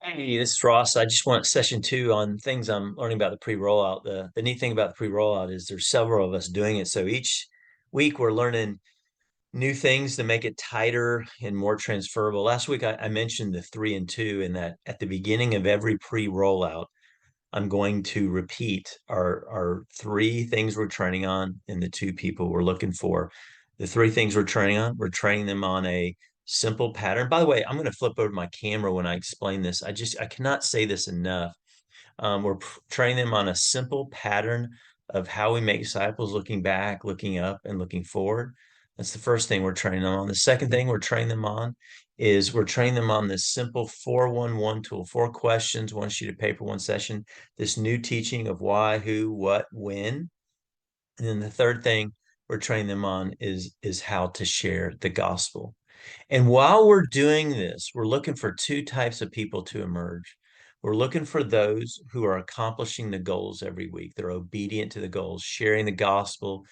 Hey, this is Ross. I just want session two on things I'm learning about the pre-rollout. The neat thing about the pre-rollout is there's several of us doing it. So each week we're learning new things to make it tighter and more transferable. Last week I mentioned the 3 and 2, and that at the beginning of every pre-rollout, I'm going to repeat our 3 things we're training on and the 2 people we're looking for. The 3 things we're training them on a simple pattern. By the way, I'm going to flip over my camera when I explain this. I cannot say this enough. We're training them on a simple pattern of how we make disciples, looking back, looking up, and looking forward. That's the first thing we're training them on. The second thing we're training them on is we're training them on this simple 4-1-1 tool, 4 questions, 1 sheet of paper, 1 session, this new teaching of why, who, what, when. And then the third thing we're training them on is how to share the gospel. And while we're doing this, we're looking for 2 types of people to emerge. We're looking for those who are accomplishing the goals every week. They're obedient to the goals, sharing the gospel,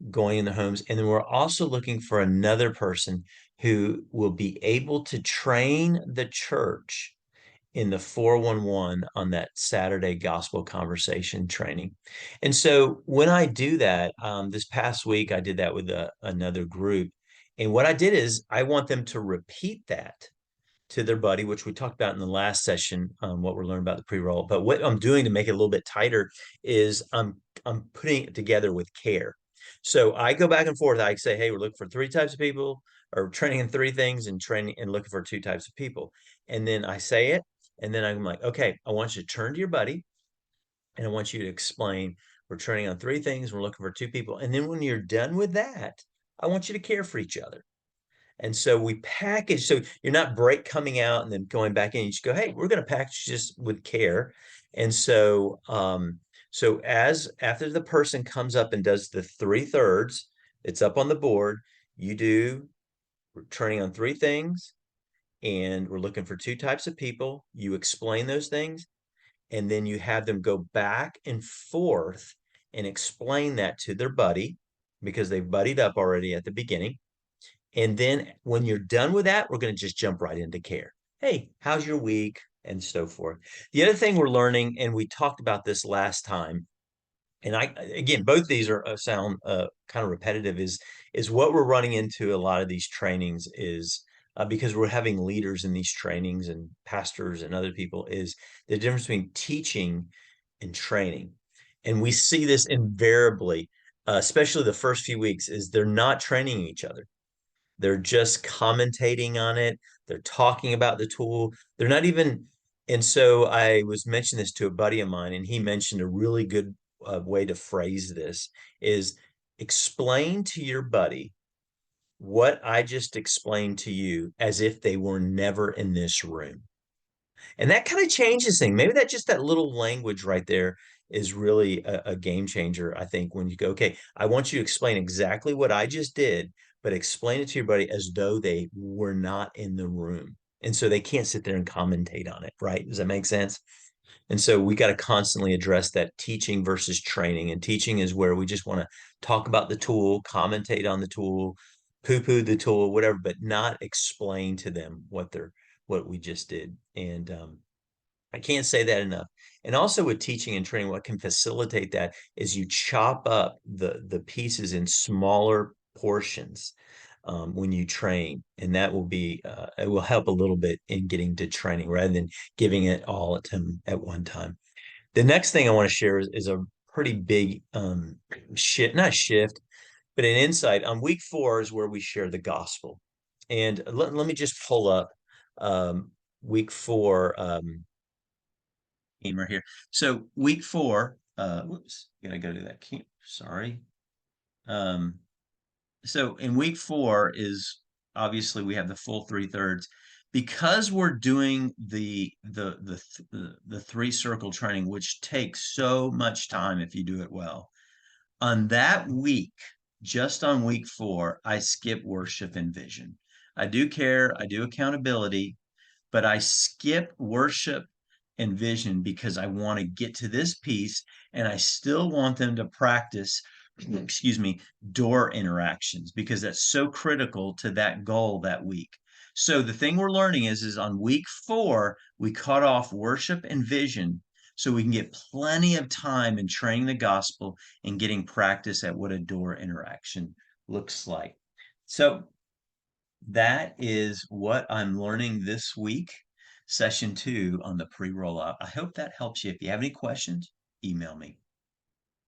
going in the homes. And then we're also looking for another person who will be able to train the church in the 4-1-1 on that Saturday gospel conversation training. And so when I do that, this past week, I did that with another group. And what I did is I want them to repeat that to their buddy, which we talked about in the last session, what we're learning about the pre-roll. But what I'm doing to make it a little bit tighter is I'm putting it together with care. So I go back and forth. I say, hey, we're looking for 3 types of people, or training in 3 things, and training and looking for 2 types of people. And then I say it, and then I'm like, okay, I want you to turn to your buddy, and I want you to explain we're training on 3 things, we're looking for 2 people. And then when you're done with that, I want you to care for each other. And so we package, so you're not break coming out and then going back in. You just go, hey, we're going to package this with care. And so as after the person comes up and does the 3/3, it's up on the board. We're training on 3 things, and we're looking for 2 types of people. You explain those things, and then you have them go back and forth and explain that to their buddy because they've buddied up already at the beginning. And then when you're done with that, we're going to just jump right into care. Hey, how's your week? And so forth. The other thing we're learning, and we talked about this last time, and again, both these are sound kind of repetitive, is what we're running into a lot of these trainings is because we're having leaders in these trainings and pastors and other people, is the difference between teaching and training. And we see this invariably, especially the first few weeks, is they're not training each other. They're just commentating on it. They're talking about the tool. They're not even. And so I was mentioning this to a buddy of mine, and he mentioned a really good way to phrase this is explain to your buddy what I just explained to you as if they were never in this room. And that kind of changes things. Maybe that little language right there is really a game changer, I think, when you go, okay, I want you to explain exactly what I just did, but explain it to your buddy as though they were not in the room. And so they can't sit there and commentate on it, right? Does that make sense? And so we got to constantly address that teaching versus training. And teaching is where we just want to talk about the tool, commentate on the tool, poo-poo the tool, whatever, but not explain to them what we just did. And I can't say that enough. And also with teaching and training, what can facilitate that is you chop up the pieces in smaller portions when you train, and that will be it will help a little bit in getting to training rather than giving it all at him at one time. The next thing I want to share is a pretty big shift, not shift, but an insight. On week 4 is where we share the gospel. And let me just pull up week 4 right here. So week 4, whoops, gotta go to that. Sorry. Um, so in week 4 is obviously we have the full 3/3 because we're doing the 3 circle training, which takes so much time if you do it well. On that week, just on week 4, I skip worship and vision. I do care, I do accountability, but I skip worship and vision because I want to get to this piece and I still want them to practice, excuse me, door interactions because that's so critical to that goal that week. So the thing we're learning is on week 4, we cut off worship and vision so we can get plenty of time in training the gospel and getting practice at what a door interaction looks like. So that is what I'm learning this week, session 2 on the pre-rollout. I hope that helps you. If you have any questions, email me.